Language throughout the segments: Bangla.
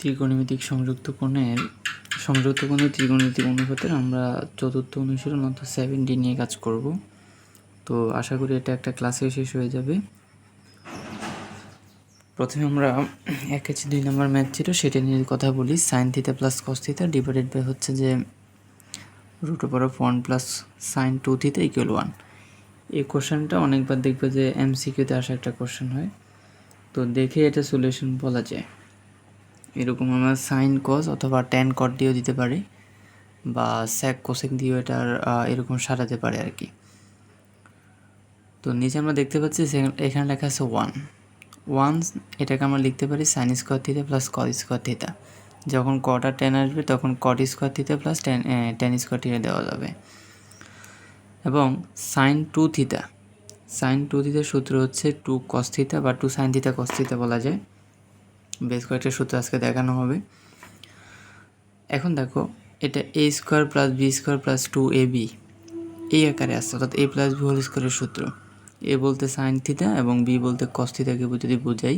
ত্রিকোণমিতিক সংযুক্ত কোণের ত্রিকোণমিতিক অনুপাতের আমরা চতুর্থ অনুশীলন অর্থাৎ 7D নিয়ে কাজ করব। তো আশা করি এটা একটা ক্লাসে শেষ হয়ে যাবে। প্রথমে আমরা 1-2 নম্বর ম্যাথ ছিল সেটা নিয়ে কথা বলি। sin θ plus cos θ divided by হচ্ছে যে √1 প্লাস sin 2θ = 1। এই কোশ্চেনটা অনেকবার দেখবে যে MCQতে আসা একটা কোশ্চেন হয়, তো দেখে এটা সলিউশন বলা যায়। এরকম আমরা সাইন কস অথবা ট্যান কট দিয়েও দিতে পারি, বা স্যাক কোসেক দিয়েও এটার এরকম সাজাতে পারে আর কি। তো নিচে আমরা দেখতে পাচ্ছি এখানে লেখা আছে 1, এটাকে আমরা লিখতে পারি sine square theta plus cot square theta. যখন কট আর ট্যান আসবে তখন cot square theta plus tan square theta দেওয়া যাবে। এবং সাইন 2 থিটার সূত্র হচ্ছে 2 কস থিটা বা 2 সাইন থিটা কস থিটা বলা যায়। বেশ কয়েকটা সূত্র আজকে দেখানো হবে। এখন দেখো, এটা a square plus b square plus 2ab এই আকারে আসছে, অর্থাৎ a প্লাস বি হোল স্কোয়ারের সূত্র। a বলতে সাইন থিটা এবং b বলতে কস থিটাকে যদি বোঝাই,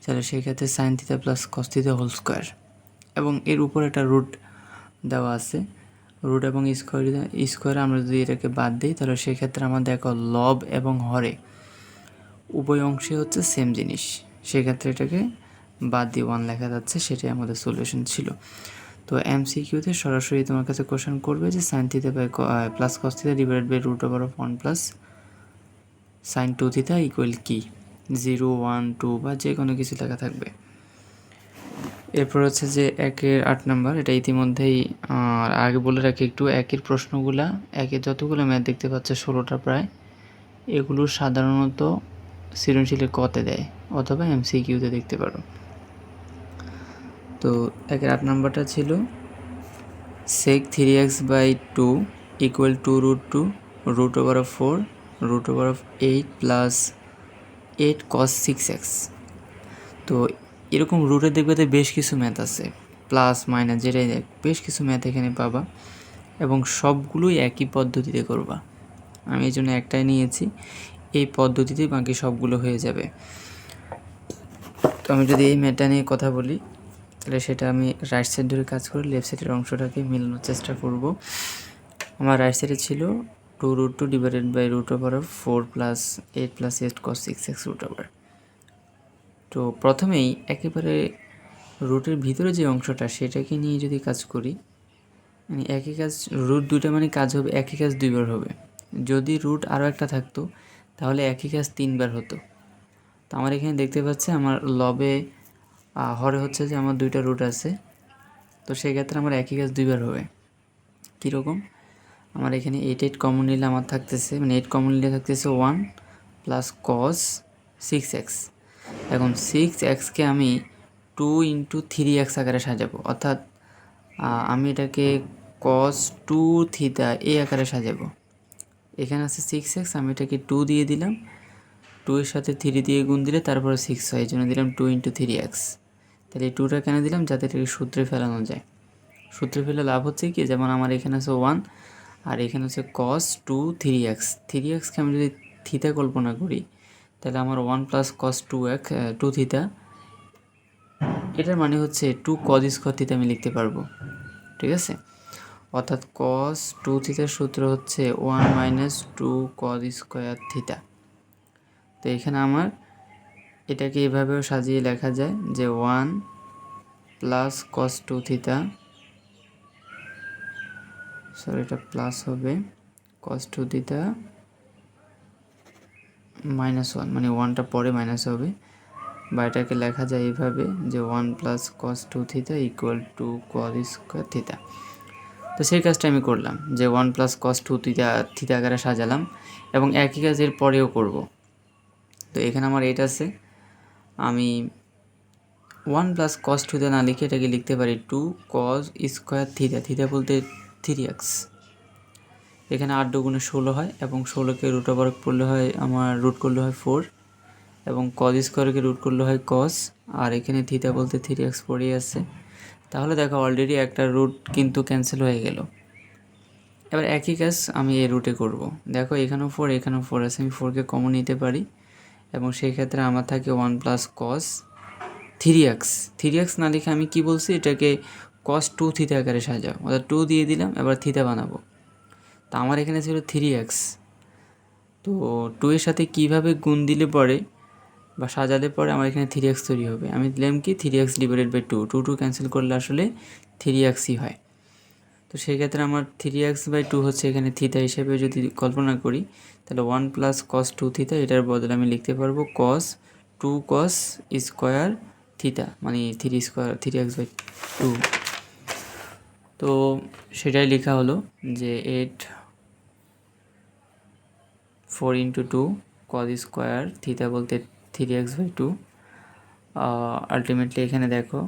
তাহলে সেই ক্ষেত্রে sine theta plus cos theta whole square, এবং এর উপর একটা রুট দেওয়া আছে। রুট এবং স্কোয়ারে আমরা যদি এটাকে বাদ দিই, তাহলে সেক্ষেত্রে আমার দেখো লব এবং হরে উভয় অংশে হচ্ছে সেম জিনিস, সেক্ষেত্রে এটাকে বাদ দিয়ে 1 লেখা যাচ্ছে। সেটাই আমাদের সলিউশন ছিল। তো MCQতে সরাসরি তোমার কাছে কোশ্চেন করবে যে sine theta by plus cos theta divided by √1 plus sine 2 theta equal কি, 0, 1, 2 বা যে কোনো কিছু লেখা থাকবে। এরপর হচ্ছে যে 8 নাম্বার, এটা ইতিমধ্যেই আগে বলে রাখি একটু, একের প্রশ্নগুলা যতগুলো ম্যাথ দেখতে পাচ্ছে 16টা প্রায়, এগুলো সাধারণত সৃজনশীলের কতে দেয় অথবা MCQতে দেখতে পারো। তো 8 নাম্বারটা ছিল sec 3x/2 = 2√2 √4 √8 plus 8 cos 6x। তো এরকম রুটে দেখবে যে বেশ কিছু ম্যাথ আছে, প্লাস মাইনাস যেটাই দেখ, বেশ কিছু ম্যাথ এখানে পাবা এবং সবগুলোই একই পদ্ধতিতে করবা। আমি এই জন্য একটাই নিয়েছি, এই পদ্ধতিতে বাকি সবগুলো হয়ে যাবে। তো আমি যদি এই ম্যাথটা নিয়ে কথা বলি, তাহলে সেটা আমি রাইট সাইড ধরে কাজ করে লেফট সাইডের অংশটাকে মেলানোর চেষ্টা করব। আমার রাইট সাইডে ছিল 2√2 divided by √4 plus 8 plus 8 cos 6x √। তো প্রথমেই একেবারে রুটের ভিতরে যে অংশটা সেটাকে নিয়ে যদি কাজ করি, মানে একই কাজ, রুট দুইটা মানে কাজ হবে একই কাজ দুইবার হবে। যদি রুট আরও একটা থাকতো তাহলে একই কাজ 3বার হতো। তো আমার এখানে দেখতে পাচ্ছি আমার লবে হরে হচ্ছে যে আমার 2টা রুট আছে, তো সেক্ষেত্রে আমার একই কাজ 2বার হবে। কীরকম, আমার এখানে 8 কমন নিলে আমার থাকতেছে, মানে 8 কমন নিলে থাকতেছে 1 প্লাস cos 6x। এখন 6xকে আমি 2 × 3x আকারে সাজাবো, অর্থাৎ আমি এটাকে cos 2 থিটা এই আকারে সাজাবো। এখানে আছে 6x, আমি এটাকে 2 দিয়ে দিলাম, 2 এর সাথে 3 দিয়ে গুণ দিলে তারপরে 6 হয়, এই জন্য দিলাম 2 × 3x। তাহলে এই 2টা কেন দিলাম, যাতে এটাকে সূত্রে ফেলানো যায়। সূত্রে ফেলে লাভ হচ্ছে কি, যেমন আমার এখানে আছে 1 আর এখানে হচ্ছে cos 2 3x। 3xকে আমি যদি থিটা কল্পনা করি, তাহলে আমার 1 প্লাস cos 2 থিটা, এটার মানে হচ্ছে 2 cos স্কোয়ার থিটা আমি লিখতে পারবো। ঠিক আছে, অর্থাৎ cos 2 থিটার সূত্র হচ্ছে 1 মাইনাস 2 cos স্কোয়ার থিটা। তো এখানে আমার এটাকে এভাবেও সাজিয়ে লেখা যায় যে 1 প্লাস cos 2 থিটা, সরি এটা প্লাস হবে, cos 2 থিটা -1, মানে 1টা পরে মাইনাস হবে, বা এটাকে লেখা যায় এইভাবে যে 1 plus cos 2 theta equal to cos square theta. তো সেই কাজটা আমি করলাম যে 1 প্লাস cos 2 থিটা আকারে সাজালাম, এবং একই কাজ এর পরেও করব। তো এখানে আমার 8 আছে, আমি 1 প্লাস cos 2 না লিখে এটাকে লিখতে পারি 2 cos স্কোয়ার থিটা, থিটা বলতে 3x। এখানে 8 দুগুণে 16 হয়, এবং 16কে √ওভার করলে হয়, আমার রুট করলে হয় 4, এবং cos স্কোয়ারকে রুট করলে হয় cos, আর এখানে থিটা বলতে 3x পড়েই আছে। তাহলে দেখো অলরেডি একটা রুট কিন্তু ক্যান্সেল হয়ে গেল। এবার একই কাজ আমি এই রুটে করব। দেখো এখানেও 4 এখানেও 4 আছে, আমি 4কে কমন নিতে পারি, এবং সেই ক্ষেত্রে আমার থাকে 1 প্লাস cos থ্রি এক্স না লিখে আমি কি বলছি, এটাকে কস টু থিতা আকারে সাজাও, অর্থাৎ টু দিয়ে দিলাম, এবার থিতা বানাবো। তো আমার এখানে ছিল 3x। তো টু এর সাথে কীভাবে গুণ দিলে পরে বা সাজালে পরে আমার এখানে 3x তৈরি হবে, আমি দিলাম কি 3x divided by two, two cancel করলে আসলে 3xই হয়। তো সেই ক্ষেত্রে আমার 3x/2 হচ্ছে এখানে থিতা হিসেবে যদি কল্পনা করি, তাহলে 1 + cos 2 থিতা, এটার বদলে আমি লিখতে পারবো cos 2 cos স্কোয়ার থিতা, মানে 3x/2। তো সেটাই লেখা হলো যে 4 × 2 cos স্কোয়ার থিতা বলতে 3x/2। আলটিমেটলি এখানে দেখো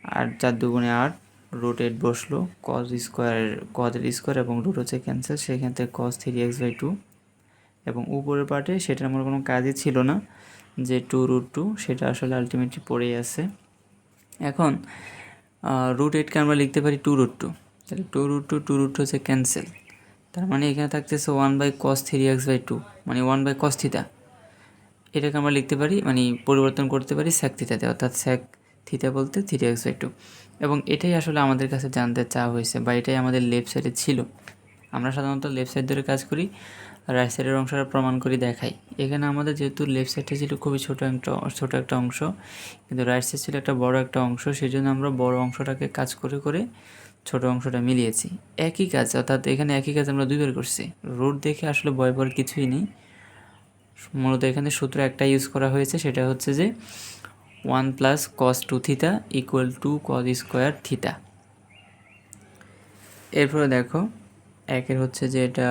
8 4 2 8, √8 বসলো, cos স্কোয়ার এবং রুট হচ্ছে ক্যান্সেল, সেখান থেকে cos 3x/2। এবং উপরের পার্টে সেটা আমার কোনো কাজই ছিল না, যে 2√2 সেটা আসলে আলটিমেটলি পড়েই আছে। এখন √8কে আমরা লিখতে পারি 2√2, তাহলে 2√2 হচ্ছে ক্যান্সেল, তার মানে এখানে থাকতেছে 1/cos 3x/2, মানে 1/cos থিতা। এটাকে আমরা লিখতে পারি, মানে পরিবর্তন করতে পারি sec থিতাতে, অর্থাৎ sec থিতা বলতে 3x/2। এবং এটাই আসলে আমাদের কাছে জানতে চাওয়া হয়েছে, বা এটাই আমাদের লেফট সাইডে ছিল। আমরা সাধারণত লেফট সাইড ধরে কাজ করি, রাইট সাইডের অংশটা প্রমাণ করে দেখাই। এখানে আমাদের যেহেতু লেফট সাইডটা ছিল খুবই ছোট একটা অংশ, কিন্তু রাইট সাইড ছিল একটা বড় একটা অংশ, সেই জন্য আমরা বড় অংশটাকে কাজ করে করে ছোট অংশটা মিলিয়েছি। একই কাজ, অর্থাৎ এখানে একই কাজ আমরা দুইবার করছি। রুট দেখে আসলে ভয় পাওয়ার কিছুই নেই, মূলত এখানে সূত্র একটা ইউজ করা হয়েছে, সেটা হচ্ছে যে 1 + cos 2 থিতা = cos স্কোয়ার থিতা। এরপরে দেখো একের হচ্ছে যে এটা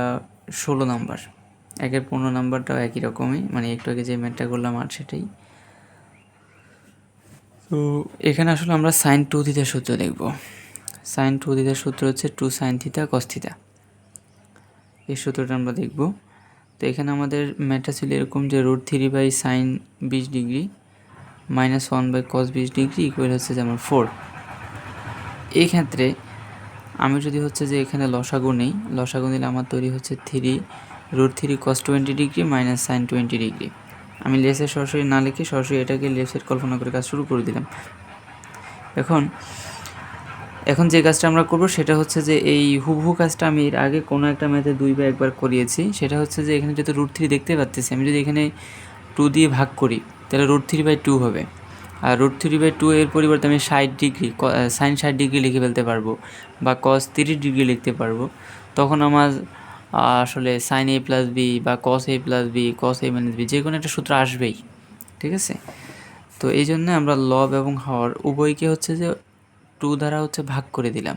16 নাম্বার, একের 15 নাম্বারটাও একই রকমই, মানে একটু আগে যে ম্যাথটা করলাম আর সেটাই। তো এখানে আসলে আমরা sin 2 থিতার সূত্র দেখব। sin 2 থিতার সূত্র হচ্ছে 2 sin থিতা cos থিতা, এই সূত্রটা আমরা দেখব। তো এখানে আমাদের ম্যাথটা ছিল এরকম যে √3/sin 20 degree minus 1/cos 20 degree equal হচ্ছে যেমন 4। এই ক্ষেত্রে আমি যদি হচ্ছে যে এখানে লসাগু নেই, লসাগু নিলে আমার তৈরি হচ্ছে 3 √3 cos 20 degree minus sin 20 degree. আমি লেসে সরাসরি না লিখে সরাসরি এটাকে লেফট সাইড কল্পনা করে কাজ শুরু করে দিলাম। এখন যে কাজটা আমরা করব সেটা হচ্ছে যে এই হুবহু কাজটা আমি এর আগে কোনো একটা ম্যাথে 2 বা একবার করিয়েছি। সেটা হচ্ছে যে এখানে যেহেতু √3 দেখতে পাচ্ছি, আমি যদি এখানে 2 দিয়ে ভাগ করি তাহলে √3/2 হবে। আর √3/2 এর পরিবর্তে আমি 60 ডিগ্রি sin 60 ডিগ্রি লিখে ফেলতে পারবো, বা cos 30 ডিগ্রি লিখতে পারবো। তখন আমার আসলে sin a + b বা cos a + b cos a - b যে কোনো একটা সূত্র আসবেই, ঠিক আছে। তো এই জন্য আমরা লব এবং হর উভয়কে হচ্ছে যে 2 দ্বারা হচ্ছে ভাগ করে দিলাম।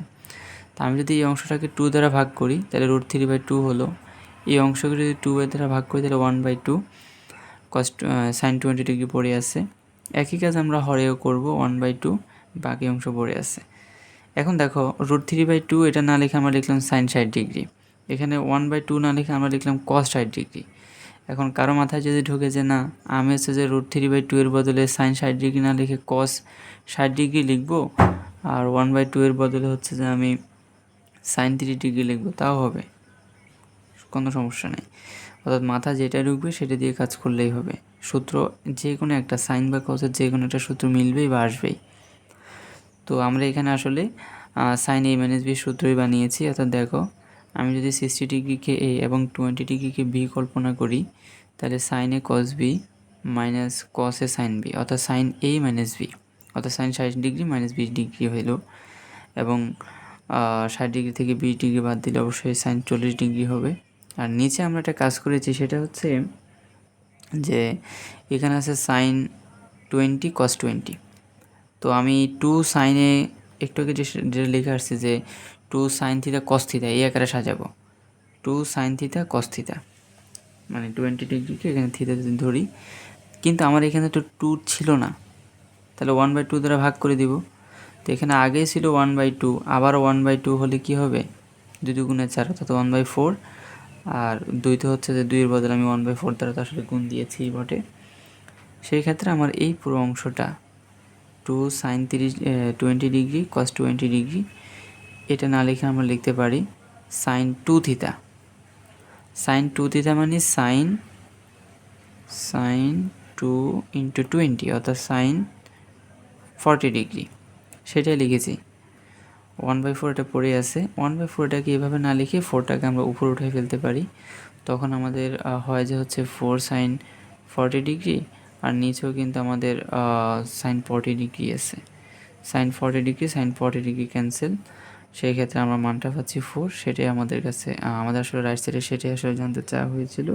তো আমি যদি এই অংশটাকে 2 দ্বারা ভাগ করি তাহলে √3/2 হলো। এই অংশকে যদি 2 এর দ্বারা ভাগ করি তাহলে 1/2 cos sin 20 ডিগ্রি পড়ে আছে। একই কাজ আমরা হরেও করব, 1/2 বাকি অংশ পড়ে আছে। এখন দেখো √3/2 এটা না লিখে আমরা লিখলাম sin 60 ডিগ্রি, এখানে 1/2 না লিখে আমরা লিখলাম cos 60 ডিগ্রি। এখন কারো মাথায় যদি ঢোকে যে না, আমি হচ্ছে যে √3/2 এর বদলে sin 60 ডিগ্রি না লিখে cos 60 ডিগ্রি লিখবো, আর 1/2 এর বদলে হচ্ছে যে আমি sin 30 ডিগ্রি লিখবো, তাও হবে, কোনো সমস্যা নেই। অর্থাৎ মাথা যেটা ঢুকবে সেটা দিয়ে কাজ করলেই হবে। সূত্র যে কোনো একটা সাইন বা কসের যে কোনো একটা সূত্র মিলবেই বা আসবেই। তো আমরা এখানে আসলে সাইন a - b সূত্রই বানিয়েছি। অর্থাৎ দেখো আমি যদি 60 ডিগ্রিকে a এবং 20 ডিগ্রিকে b কল্পনা করি, তাহলে sine a cos b minus cos a sin b, অর্থাৎ সাইন a - b, অর্থাৎ সাইন 60 ডিগ্রি মাইনাস 20 ডিগ্রি হইল। এবং 60 ডিগ্রি থেকে 20 ডিগ্রি বাদ দিলে অবশ্যই সাইন 40 ডিগ্রি হবে। আর নিচে আমরা একটা কাজ করেছি, সেটা হচ্ছে যে এখানে আছে সাইন 20 cos 20। তো আমি 2 সাইনে একটু আগে যেটা লিখে আসছি যে 2 সাইন থিতা cos থিতা এই আকারে সাজাবো, 2 সাইন থিতা cos থিতা, মানে 20 ডিগ্রিকে এখানে থিতা যদি ধরি, কিন্তু আমার এখানে তো 2 ছিল না, তাহলে 1/2 দ্বারা ভাগ করে দিব। তো এখানে আগেই ছিল 1/2, আবার 1/2 হলে কি হবে, 2 × 2 = 4, অর্থাৎ 1/4। আর 2 তো হচ্ছে যে 2 এর বদলে আমি 1/4 দ্বারা তো আসলে গুণ দিয়েছি বটে। সেই ক্ষেত্রে আমার এই পুরো অংশটা 2 sin 20 ডিগ্রি cos 20 ডিগ্রি, এটা না লিখে আমরা লিখতে পারি sin 2 থিতা। sin 2 থিতা মানে sin 2 × 20, অর্থাৎ sin 40°, সেটাই লিখেছি। 1/4 এটা পড়ে আছে, 1/4 এটাকে এভাবে না লিখে 4টাকে আমরা উপরে উঠে ফেলতে পারি। তখন আমাদের হয় যে হচ্ছে 4 sin 40°, আর নিচেও কিন্তু আমাদের sin 40° আছে। sin 40° ক্যান্সেল, সেই ক্ষেত্রে আমরা মানটা পাচ্ছি 4। সেটাই আমাদের কাছে আমাদের আসলে রাইট সাইডে সেটাই আসলে জানতে চাওয়া হয়েছিল,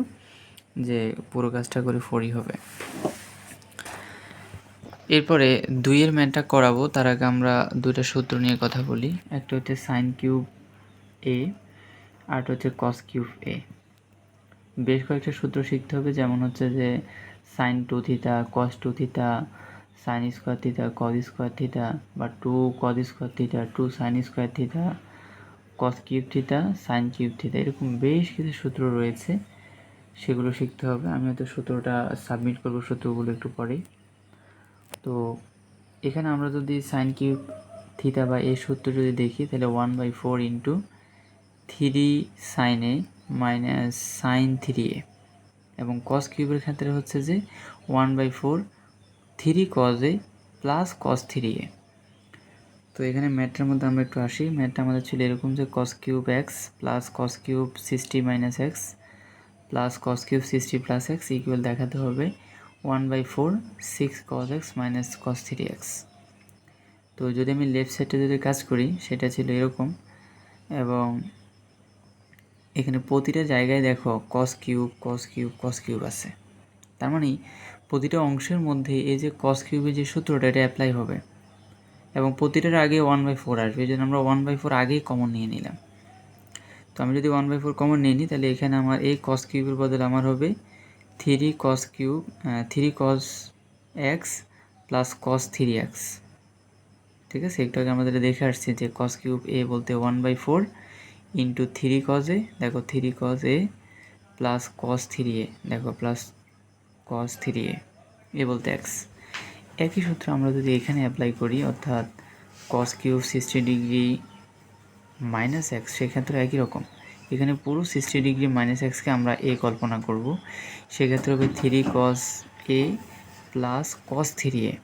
যে পুরো কাজটা করে 4ই হবে। এরপরে 2-এর ম্যানটা করাবো, তার আগে আমরা দুইটা সূত্র নিয়ে কথা বলি। একটা হচ্ছে sin কিউব a, আর হচ্ছে cos কিউব a। বেশ কয়েকটা সূত্র শিখতে হবে, যেমন হচ্ছে যে sin 2 theta, cos 2 theta, sin square theta, cos square theta, বা 2 cos square theta, 2 sin square theta, cos cube theta, sin cube theta, এরকম বেশ কিছু সূত্র রয়েছে, সেগুলো শিখতে হবে। আমি হয়তো সূত্রটা সাবমিট করবো সূত্রগুলো একটু পরেই। তো এখানে আমরা যদি sin কিউব থিটা বা এই সূত্র যদি দেখি, তাহলে 1/4 into 3 sin a minus sin 3a, এবং cos কিউবের ক্ষেত্রে হচ্ছে যে 1/4 3 cos a plus cos 3a। তো এখানে ম্যাথটার মধ্যে আমরা একটু আসি। ম্যাথটা আমাদের ছিল এরকম যে cos cube x plus cos cube 60 minus x plus cos cube 60 plus x equal দেখাতে হবে 1/4 6 cos x minus cos 3x। তো যদি আমি লেফট সাইডে যদি কাজ করি, সেটা ছিল এরকম, এবং এখানে প্রতিটা জায়গায় দেখো cos cube cos cube cos cube আছে। তার মানে প্রতিটা অংশের মধ্যে এই যে cos কিউবের যে সূত্রটা, এটা অ্যাপ্লাই হবে, এবং প্রতিটার আগে 1/4 আসবে। এই জন্য আমরা 1/4 আগেই কমন নিয়ে নিলাম। তো আমি যদি 1/4 কমন নিয়ে নিই, তাহলে এখানে আমার এই cos কিউবের বদলে আমার হবে 3 cos cube 3 cos x plus cos 3x। ঠিক আছে, একটু আগে আমাদের দেখে আসছি যে cos কিউব a বলতে 1/4 ইন্টু 3 cos a, দেখো 3 cos a plus cos 3a, দেখো প্লাস cos 3a, এ বলতে x। একই সূত্র আমরা যদি এখানে অ্যাপ্লাই করি, অর্থাৎ cos কিউব 60° মাইনাস এক্স, সেক্ষেত্রে একই রকম। এখানে পুরো 60° মাইনাস এক্সকে আমরা a কল্পনা করব, সেক্ষেত্রে হবে 3 cos a plus cos 3a।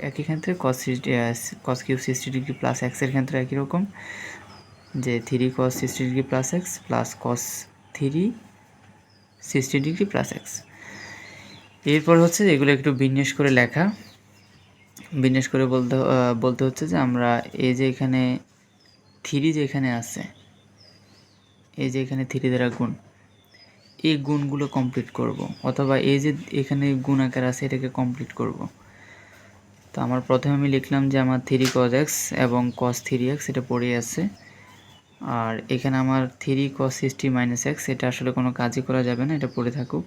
একই ক্ষেত্রে cos কিউব 60° প্লাস এক্সের ক্ষেত্রে একই রকম, যে 3 cos 60° plus x plus cos 3 60° plus x. এরপর হচ্ছে এগুলো একটু বিন্যাস করে লেখা। বিন্যাস করে বলতে হচ্ছে যে আমরা এই যে এখানে 3 যেখানে আছে, এই যে এখানে 3 দ্বারা গুণ, এই গুণগুলো কমপ্লিট করব, অথবা এই যে এখানে গুণ আকার আছে এটাকে কমপ্লিট করব। তো আমার প্রথমে আমি লিখলাম যে আমার 3 cos x এবং cos 3x এটা পড়ে আছে, আর এখানে আমার 3 cos 60 মাইনাস x, এটা আসলে কোনো কাজই করা যাবে না, এটা পড়ে থাকুক।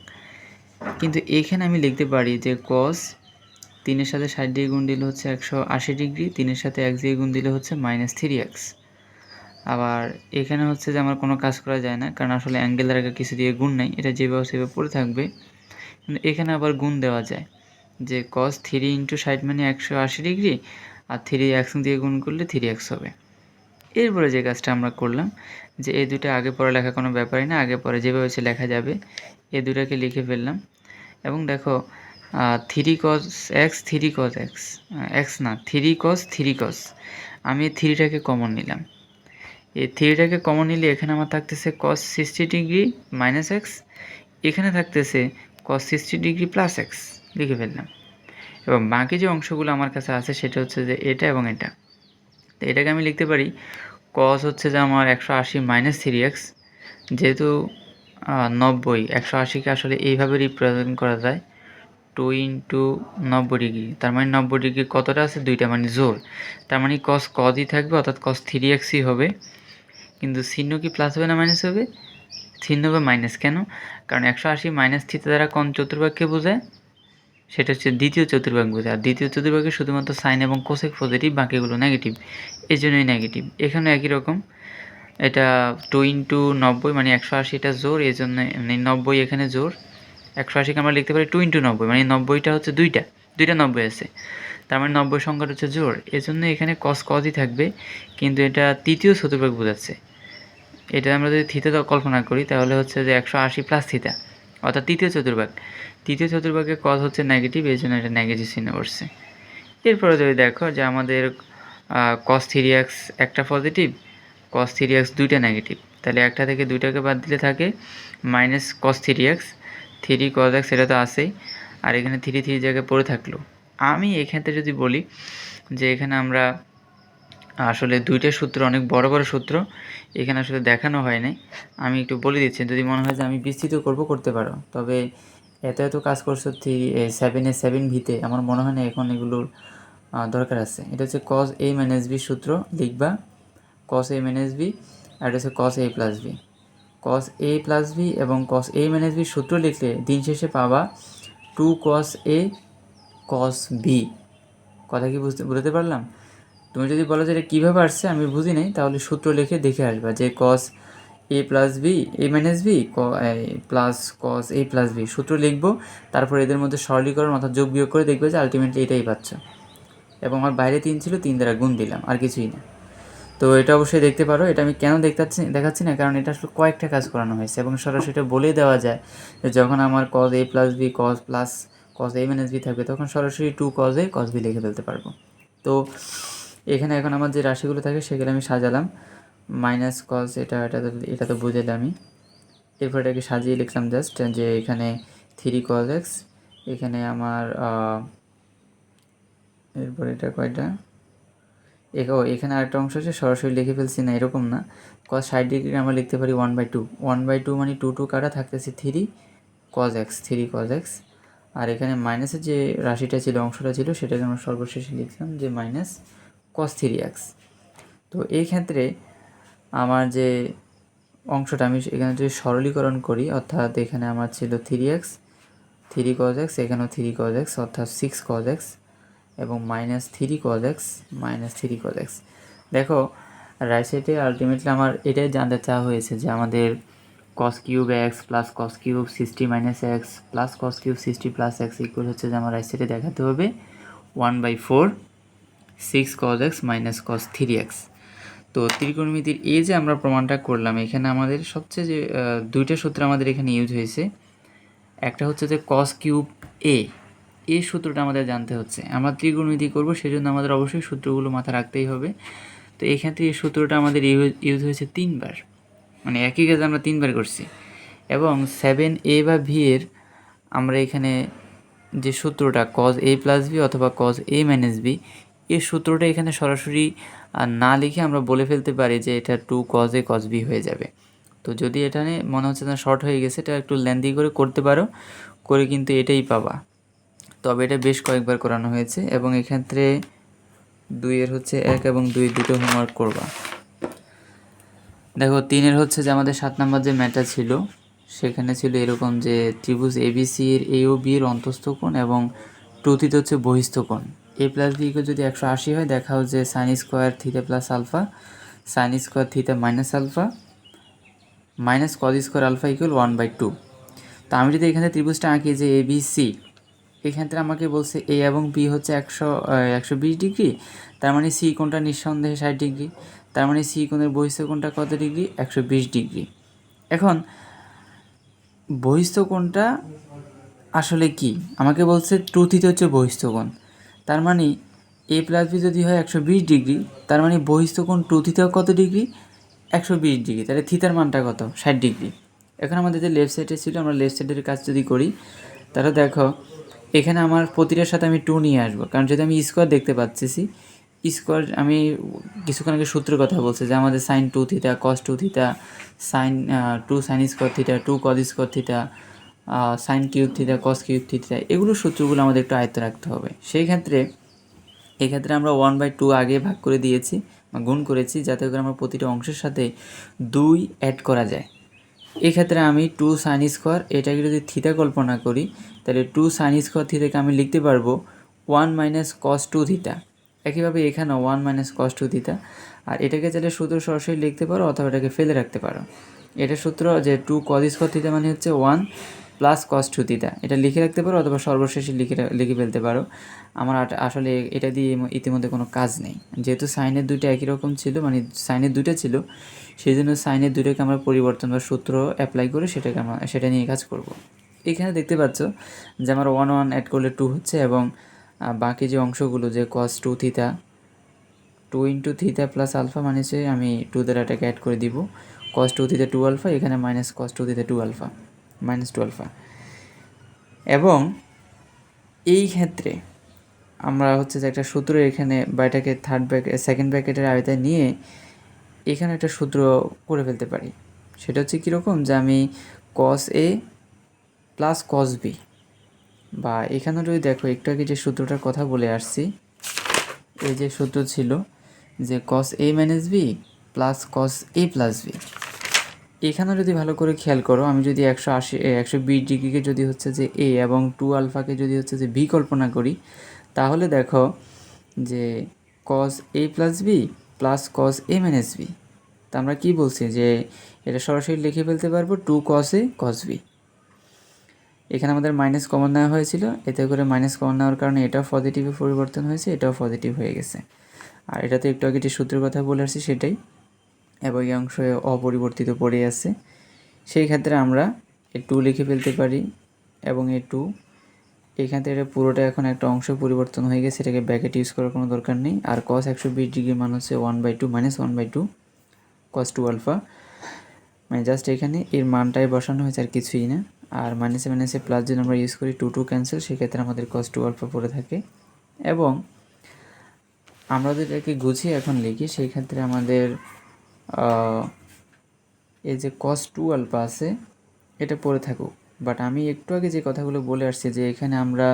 কিন্তু এখানে আমি লিখতে পারি যে cos 3-এর সাথে 60° গুণ দিলে হচ্ছে 180°, 3-এর সাথে 1 দিয়ে গুণ দিলে হচ্ছে মাইনাস 3x। আবার এখানে হচ্ছে যে আমার কোনো কাজ করা যায় না, কারণ আসলে অ্যাঙ্গেলের আগে কিছু দিয়ে গুণ নাই, এটা যেভাবে সেভাবে পড়ে থাকবে। কিন্তু এখানে আবার গুণ দেওয়া যায়, যে cos 3 × 60 মানে 180°, আর 3x দিয়ে গুণ করলে 3x হবে। এরপরে যে কাজটা আমরা করলাম, যে এই দুটো আগে পরে লেখা কোনো ব্যাপারই না, আগে পরে যেভাবে হচ্ছে লেখা যাবে, এই দুটাকে লিখে ফেললাম। এবং দেখো 3 cos x 3 cos x x না 3 cos 3 cos, আমি 3টাকে কমন নিলাম। এই 3টাকে কমন নিলে এখানে আমার থাকতেছে cos 60° মাইনাস এক্স, এখানে থাকতেছে cos 60° প্লাস এক্স, লিখে ফেললাম। এবং বাকি যে অংশগুলো আমার কাছে আছে সেটা হচ্ছে যে এটা এবং এটা। তো এটাকে আমি লিখতে পারি cos হচ্ছে যে আমার 180 মাইনাস 3x, যেহেতু 90, 180কে আসলে এইভাবে রিপ্রেজেন্ট করা যায় 2 × 90°, তার মানে 90° কতটা আছে, দুইটা, মানে জোর। তার মানে cosই থাকবে, অর্থাৎ cos 3xই হবে। কিন্তু চিহ্ন কি প্লাস হবে না মাইনাস হবে? চিহ্ন হবে মাইনাস। কেন? কারণ 180 মাইনাস থিটা দ্বারা কোন চতুর্ভাগকে বোঝায়? সেটা হচ্ছে দ্বিতীয় চতুর্ভাগ বোঝায়। আর দ্বিতীয় চতুর্ভাগে শুধুমাত্র সাইন এবং কোসেক পজিটিভ, বাকিগুলো নেগেটিভ, এই জন্যই নেগেটিভ। এখানে একই রকম, এটা 2 × 90 মানে 180টা জোর, এই জন্য মানে 90 এখানে জোর। 180কে আমরা লিখতে পারি 2 × 90, মানে 90টা হচ্ছে দুইটা 90 আছে, তার মানে 90 সংখ্যাটা হচ্ছে জোর, এজন্য এখানে cosই থাকবে। কিন্তু এটা তৃতীয় চতুর্ভাগ বোঝাচ্ছে। এটা আমরা যদি থিতা কল্পনা করি, তাহলে হচ্ছে যে 180 প্লাস থিতা, অর্থাৎ তৃতীয় চতুর্ভাগ। তৃতীয় চতুর্ভাগে cos হচ্ছে নেগেটিভ, এই জন্য এটা নেগেটিভ চিহ্ন করছে। এরপরে যদি দেখো যে আমাদের cos 3x একটা পজিটিভ, cos 3x দুইটা নেগেটিভ, তাহলে একটা থেকে দুইটাকে বাদ দিলে থাকে minus cos 3x, 3 cos x এটা তো আছেই, আর এখানে 3 জায়গায় পড়ে থাকলো। আমি এখানে যদি বলি যে এখানে আমরা আসলে দুইটা সূত্র অনেক বড় বড় সূত্র এখানে আসলে দেখানো হয় নাই, আমি একটু বলে দিচ্ছি, যদি মনে হয় যে আমি বিস্তৃত করতে পারো, তবে এত কাজ করছো 7 ভিতে, আমার মনে হয় না এখন এগুলোর দরকার আছে। এটা হচ্ছে cos a - b সূত্র লিখবা, cos a - b, আর এটা হচ্ছে cos a + b। cos a + b এবং cos a - b সূত্র লিখলে দিন শেষে পাবা 2 cos a cos b। কথা কি বুঝতে পারলাম? তুমি যদি বলো যে এটা কীভাবে আসছে আমি বুঝি নাই, তাহলে সূত্র লিখে দেখে আসবা যে cos a + b a - b plus cos a + b সূত্র লিখবো, তারপর এদের মধ্যে সরলীকরণ অর্থাৎ যোগ বিয়োগ করে দেখবে যে আলটিমেটলি এটাই পাচ্ছ। এবং আমার বাইরে 3 ছিল, 3 দ্বারা গুণ দিলাম, আর কিছুই না। তো এটা অবশ্যই দেখতে পারো। এটা আমি কেন দেখাচ্ছি না, কারণ এটা আসলে কয়েকটা কাজ করানো হয়েছে এবং সরাসরি এটা বলেই দেওয়া যায় যে যখন আমার cos a + b cos a - b থাকবে তখন সরাসরি 2 cos a cos b লিখে ফেলতে পারবো। তো এখানে এখন আমার যে রাশিগুলো থাকে সেগুলো আমি সাজালাম, মাইনাস cos এটা তো বুঝাইলে আমি, এরপর এটাকে সাজিয়ে লিখলাম জাস্ট যে এখানে 3 cos x, এখানে আমার এরপর এটা কয়টা, এখানে আরেকটা অংশ আছে সরাসরি লিখে ফেলছি না এরকম না, cos 60 ডিগ্রি আমরা লিখতে পারি 1/2, 1/2 মানে 2 কাটা থাকতেছে 3 cos x, আর এখানে মাইনাসের যে রাশিটা ছিল অংশটা ছিল সেটাকে আমরা সর্বশেষে লিখলাম যে মাইনাস cos 3x। তো এই ক্ষেত্রে আমার যে অংশটা আমি এখানে যদি সরলীকরণ করি, অর্থাৎ এখানে আমার ছিল 3x 3 cos x, এখানেও 3 cos x অর্থাৎ 6 cos x এবং -3 cos x -3 cos x। দেখো রাইট সাইডে আলটিমেটলি আমার এটাই জানতে চাওয়া হয়েছে যে আমাদের cos cube x plus cos cube 60 - x plus cos cube 60 plus x equal হচ্ছে যে আমার রাইট সাইডে দেখাতে হবে 1/4 6 cos x cos 3x। তো ত্রিকোণমিতির এই যে আমরা প্রমাণটা করলাম, এখানে আমাদের সবচেয়ে যে দুইটা সূত্র আমাদের এখানে ইউজ হয়েছে, একটা হচ্ছে যে cos কিউব a, এই সূত্রটা আমাদের জানতে হচ্ছে। আমরা ত্রিকোণমিতি করব সেজন্য আমাদের অবশ্যই সূত্রগুলো মাথায় রাখতেই হবে। তো এক্ষেত্রে এই সূত্রটা আমাদের ইউজ হয়েছে 3 বার, মানে একই কাজ আমরা 3 বার করছি। এবং 7a বা v এর আমরা এখানে যে সূত্রটা cos a + b অথবা cos a - b, এই সূত্রটা এখানে সরাসরি না লিখে আমরা বলে ফেলতে পারি যে এটা 2 cos a cos b হয়ে যাবে। তো যদি এটা নিয়ে মনে হচ্ছে না শর্ট হয়ে গেছে, এটা একটু লেন্দি করে করতে পারো, করে কিন্তু এটাই পাবা। তবে এটা বেশ কয়েকবার করানো হয়েছে এবং এক্ষেত্রে 2 এর হচ্ছে 1 এবং 2 দুটো হোমওয়ার্ক করবা। দেখো 3 এর হচ্ছে যে আমাদের 7 নম্বর যে ম্যাথটা ছিল সেখানে ছিল এরকম যে ত্রিভুজ ABC এর A ও B এর অন্তস্থ কোণ এবং 2 θ হচ্ছে বহিস্থ কোণ। a + b যদি 180 হয় দেখাও যে sin square theta plus alpha sin square theta minus alpha minus cos square alpha equal 1/2। তো আমি যদি এখানে ত্রিভুজটা আঁকি যে ABC, এখান থেকে আমাকে বলছে A এবং B হচ্ছে 120 ডিগ্রি, তার মানে C কোণটা নিঃসন্দেহে 60 ডিগ্রি, তার মানে C কোণের বহিস্থ কোণটা কত ডিগ্রি 120 ডিগ্রি। এখন বহিস্থ কোণটা আসলে কি আমাকে বলছে 2 θ হচ্ছে বহিস্থ কোণ, তার মানে a + b যদি হয় 120 ডিগ্রি, তার মানে বহিস্থ কোণ 2 θ কত ডিগ্রি 120 ডিগ্রি, তাহলে থিতার মানটা কত 60 ডিগ্রি। এখন আমাদের যে লেফট সাইডে ছিল আমরা লেফট সাইডের কাজ যদি করি, তাহলে দেখো এখানে আমার প্রতিটার সাথে আমি 2 নিয়ে আসবো, কারণ যদি আমি স্কোয়ার দেখতে পাচ্ছি স্কোয়ার, আমি কিছুক্ষণ আগে সূত্রের কথা বলছি যে আমাদের sin 2 θ cos 2 θ sin 2 sin square θ 2 cos square θ sin cube θ cos cube θ, এগুলো সূত্রগুলো আমাদের একটু আয়ত্তে রাখতে হবে। সেই ক্ষেত্রে এক্ষেত্রে আমরা 1/2 আগে ভাগ করে দিয়েছি বা গুণ করেছি, যাতে করে আমরা প্রতিটা অংশের সাথে 2 অ্যাড করা যায়। এক্ষেত্রে আমি 2 sin স্কোয়ার, এটাকে যদি থিটা কল্পনা করি তাহলে 2 sin স্কোয়ার থিটাকে আমি লিখতে পারবো 1 - cos 2 θ। একইভাবে এখানেও 1 - cos 2 θ, আর এটাকে চাইলে সূত্র সরাসরি লিখতে পারো অথবা এটাকে ফেলে রাখতে পারো। এটা সূত্র যে 2 cos স্কোয়ার থিটা মানে হচ্ছে 1 + cos 2 θ, এটা লিখে রাখতে পারো অথবা সর্বশেষে লিখে ফেলতে পারো। আমার আসলে এটা দিয়ে ইতিমধ্যে কোনো কাজ নেই, যেহেতু সাইনের দুইটা একই রকম ছিল, মানে সাইনের দুইটা ছিল, সেই জন্য সাইনের দুইটাকে আমরা পরিবর্তন বা সূত্র অ্যাপ্লাই করে সেটা নিয়ে কাজ করব। এখানে দেখতে পাচ্ছ যে আমার 1 1 অ্যাড করলে 2 হচ্ছে এবং বাকি যে অংশগুলো যে কস টু থিতা, 2 ইন্টু থিতা প্লাস আলফা মানে হচ্ছে আমি 2 দ্বারা এটাকে অ্যাড করে দিব, কস টু থিতা 2 আলফা, এখানে মাইনাস কস টু থিতা 2 আলফা, মাইনাস 2 আলফা। এবং এই ক্ষেত্রে আমরা হচ্ছে যে একটা সূত্র এখানে বা এটাকে সেকেন্ড ব্র্যাকেটের আয়তায় নিয়ে এখানে একটা সূত্র করে ফেলতে পারি। সেটা হচ্ছে কীরকম, যে আমি কস এ প্লাস কস বি, বা এখানে যদি দেখো একটু আগে যে সূত্রটার কথা বলে আসছি, এই যে সূত্র ছিল যে কস এ মাইনাস বি প্লাস কস এ প্লাস বি। এখানে যদি ভালো করে খেয়াল করো, আমি যদি 120 ডিগ্রিকে যদি হচ্ছে যে এ এবং 2 আলফাকে যদি হচ্ছে যে বি কল্পনা করি, তাহলে দেখো যে কস এ প্লাস বি প্লাস কস এ মাইনাস বি। তা আমরা কী বলছি যে এটা সরাসরি লিখে ফেলতে পারবো 2 কস এ কস বি। এখানে আমাদের মাইনাস কমন নেওয়া হয়েছিল, এতে করে মাইনাস কমন নেওয়ার কারণে এটাও পজিটিভে পরিবর্তন হয়েছে, এটাও পজিটিভ হয়ে গেছে। আর এটাতে একটু আগে যে সূত্রের কথা বলে আসছি সেটাই, এবং এই অংশ অপরিবর্তিত পড়ে আছে। সেই ক্ষেত্রে আমরা এ 2 লিখে ফেলতে পারি, এবং এ 2 এখান থেকে এটা পুরোটা এখন একটা অংশ পরিবর্তন হয়ে গেছে, এটাকে ব্র্যাকেট ইউজ করার কোনো দরকার নেই। আর কস 120 ডিগ্রি মান হচ্ছে 1/2 মাইনাস 1/2 কস 2 আলফা, মানে জাস্ট এখানে এর মানটাই বসানো হয়েছে আর কিছুই না। আর মাইনাসে মাইনাসে প্লাস যদি আমরা ইউজ করি 2 ক্যান্সেল, সেক্ষেত্রে আমাদের কস 2 আলফা পড়ে থাকে। এবং আমরা যদি এটাকে গুছিয়ে এখন লিখি, সেই ক্ষেত্রে আমাদের এই যে কস 2 আলফা আছে এটা পড়ে থাকুক, বাট আমি একটু আগে যে কথাগুলো বলে আসছি যে এখানে আমরা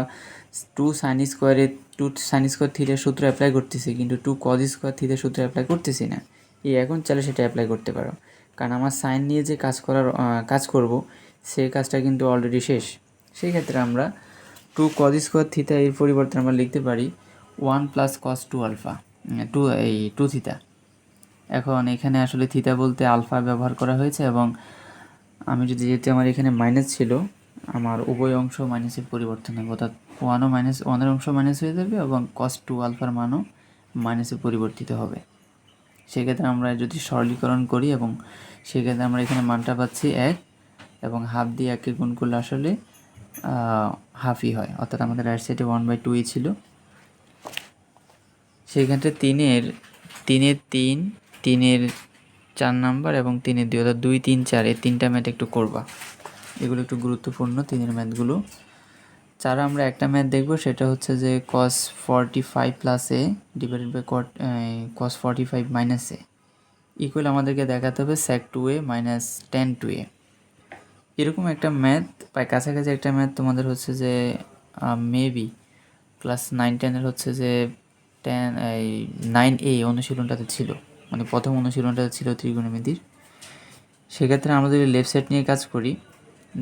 2 সাইন স্কোয়ারে 2 সাইন স্কোয়ার থিটার সূত্র অ্যাপ্লাই করতেছি, কিন্তু 2 কজ স্কোয়ার থিটার সূত্র অ্যাপ্লাই করতেছি না। এখন চাইলে সেটা অ্যাপ্লাই করতে পারো, কারণ আমার সাইন নিয়ে যে কাজ করব সেই কাজটা কিন্তু অলরেডি শেষ। সেই ক্ষেত্রে আমরা 2 কজ স্কোয়ার থিটা এর পরিবর্তে আমরা লিখতে পারি 1 প্লাস কস 2 আলফা 2 থিটা। এখন এখানে আসলে থিটা বলতে আলফা ব্যবহার করা হয়েছে, এবং আমি যদি যেহেতু আমার এখানে মাইনাস ছিল, আমার উভয় অংশ মাইনাসে পরিবর্তন হবে, অর্থাৎ 1 এর অংশ মাইনাস হয়ে যাবে এবং কস 2 আলফার মানও মাইনাসে পরিবর্তিত হবে। সেক্ষেত্রে আমরা যদি সরলীকরণ করি, এবং সেক্ষেত্রে আমরা এখানে মানটা পাচ্ছি 1, এবং হাফ দিয়ে 1কে গুণ করলে আসলে হাফই হয়, অর্থাৎ আমাদের রাইট সাইডে 1/2 ছিল। সেক্ষেত্রে 3-এর 3, 4 নাম্বার এবং 3-এর 2, অর্থাৎ 2, 3, 4 এই 3টা ম্যাথ একটু করবা, এগুলো একটু গুরুত্বপূর্ণ 3-এর ম্যাথগুলো। 4 আমরা একটা ম্যাথ দেখব, সেটা হচ্ছে যে cos 45 plus A divided by cos 45 minus A equal আমাদেরকে দেখাতে হবে sec 2a minus tan 2a। এরকম একটা ম্যাথ বা কাছাকাছি একটা ম্যাথ তোমাদের হচ্ছে যে মেবি ক্লাস 9-10-এর হচ্ছে যে 9A অনুশীলনটাতে ছিল, মানে প্রথম অনুশীলনটাতে ছিল ত্রিকোণমিতির। সেক্ষেত্রে আমরা যদি লেফট সাইড নিয়ে কাজ করি,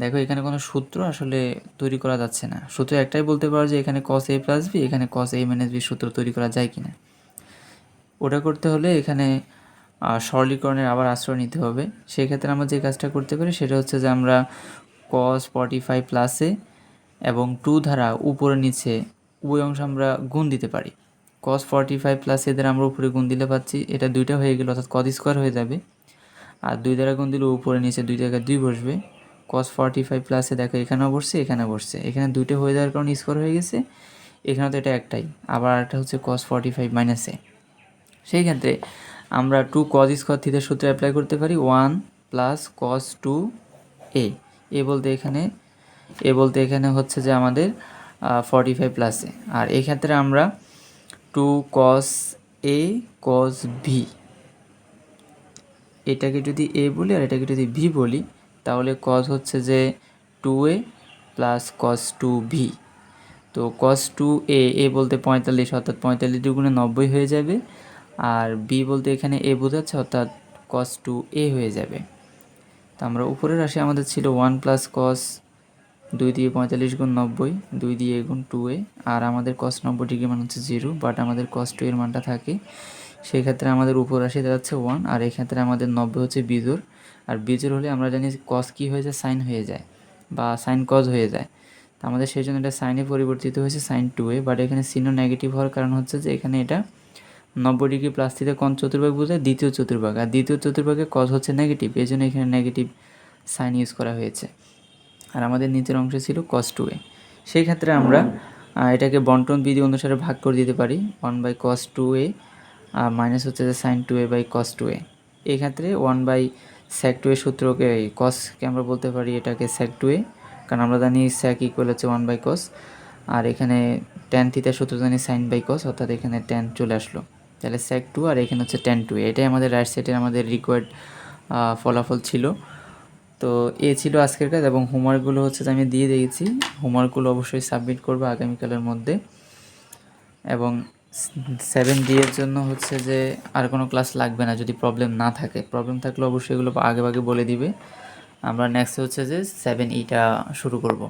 দেখো এখানে কোনো সূত্র আসলে তৈরি করা যাচ্ছে না। সূত্র একটাই বলতে পারো যে এখানে cos a প্লাস বি, এখানে cos a মাইনাস বি সূত্র তৈরি করা যায় কিনা। ওটা করতে হলে এখানে সরলীকরণের আবার আশ্রয় নিতে হবে। সেক্ষেত্রে আমরা যে কাজটা করতে পারি সেটা হচ্ছে যে আমরা cos 45 প্লাস এ এবং 2 ধারা উপরে নিচে উভয় অংশ আমরা গুণ দিতে পারি। cos 45 প্লাস এদের আমরা উপরে গুণ দিলে পাচ্ছি এটা 2টা হয়ে গেল, অর্থাৎ cos স্কোয়ার হয়ে যাবে। আর 2 দ্বারা গুণ দিলে উপরে নিচে 2 জায়গায় 2 বসবে। cos 45 প্লাসে দেখো এখানেও বসছে, এখানে বসছে, এখানে 2টা হয়ে যাওয়ার কারণে স্কোয়ার হয়ে গেছে, এখানে তো এটা একটাই। আবার একটা হচ্ছে cos 45 মাইনাসে, সেই ক্ষেত্রে আমরা 2 cos স্কোয়ার থিটার সূত্র অ্যাপ্লাই করতে পারি 1 প্লাস cos 2a। বলতে এখানে হচ্ছে যে আমাদের 45 প্লাসে। আর এই ক্ষেত্রে আমরা 2 cos a cos b, এটাকে যদি a বলি আর এটাকে যদি b বলি, তাহলে cos হচ্ছে যে 2a প্লাস cos 2b। তো cos 2a বলতে 45, অর্থাৎ 45 দুগুণে 90 হয়ে যাবে। আর b বলতে এখানে a বোঝাচ্ছে, অর্থাৎ cos 2a হয়ে যাবে। তো আমরা উপরের রাশি আমাদের ছিল 1 প্লাস cos 2 দিয়ে 45 গুণ 90, 2 দিয়ে গুণ 2a, আর আমাদের cos 90 ডিগ্রি মান হচ্ছে 0, বাট আমাদের cos 2 এর মানটা থাকে। সেই ক্ষেত্রে আমাদের উপর রাশি দাঁড়াচ্ছে 1, আর এই ক্ষেত্রে আমাদের 90 হচ্ছে বিজোড়। আর বিজোড় হলে আমরা জানি cos কী হয়ে যায়, সাইন হয়ে যায়, বা সাইন cos হয়ে যায়। তো আমাদের সেই জন্য এটা সাইনে পরিবর্তিত হয়েছে sin 2a, বাট এখানে চিহ্ন নেগেটিভ হওয়ার কারণ হচ্ছে যে এখানে এটা 90 ডিগ্রি প্লাস থিটা কোণ চতুর্ভাগ বোঝায় দ্বিতীয় চতুর্ভাগ, আর দ্বিতীয় চতুর্ভাগে cos হচ্ছে নেগেটিভ, এই জন্য এখানে নেগেটিভ সাইন ইউজ করা হয়েছে। আর আমাদের নিচের অংশে ছিল cos 2a। সেই ক্ষেত্রে আমরা এটাকে বন্টন বিধি অনুসারে ভাগ করে দিতে পারি 1/cos 2a মাইনাস হচ্ছে যে sin 2a by cos 2a। এই ক্ষেত্রে 1 sec 2a সূত্রকে cosকে আমরা বলতে পারি এটাকে sec 2a, কারণ আমরা জানি sec ইকুয়াল হচ্ছে 1/cos, আর এখানে tan থিটা সূত্র জানি sin বাই cos, অর্থাৎ এখানে tan চলে আসলো, তাহলে sec 2 আর এখানে হচ্ছে tan 2a। এটাই আমাদের রাইট সাইডের আমাদের রিকোয়ার্ড ফলাফল ছিল। তো এ ছিল আজকের কাজ, এবং হোমওয়ার্কগুলো হচ্ছে যে আমি দিয়ে দিয়েছি, হোমওয়ার্কগুলো অবশ্যই সাবমিট করবো আগামীকালের মধ্যে। এবং 7D এর জন্য হচ্ছে যে আর কোনো ক্লাস লাগবে না যদি প্রবলেম না থাকে, প্রবলেম থাকলে অবশ্যই এগুলো আগে বলে দিবে। আমরা নেক্সট হচ্ছে যে 7Eটা শুরু করব।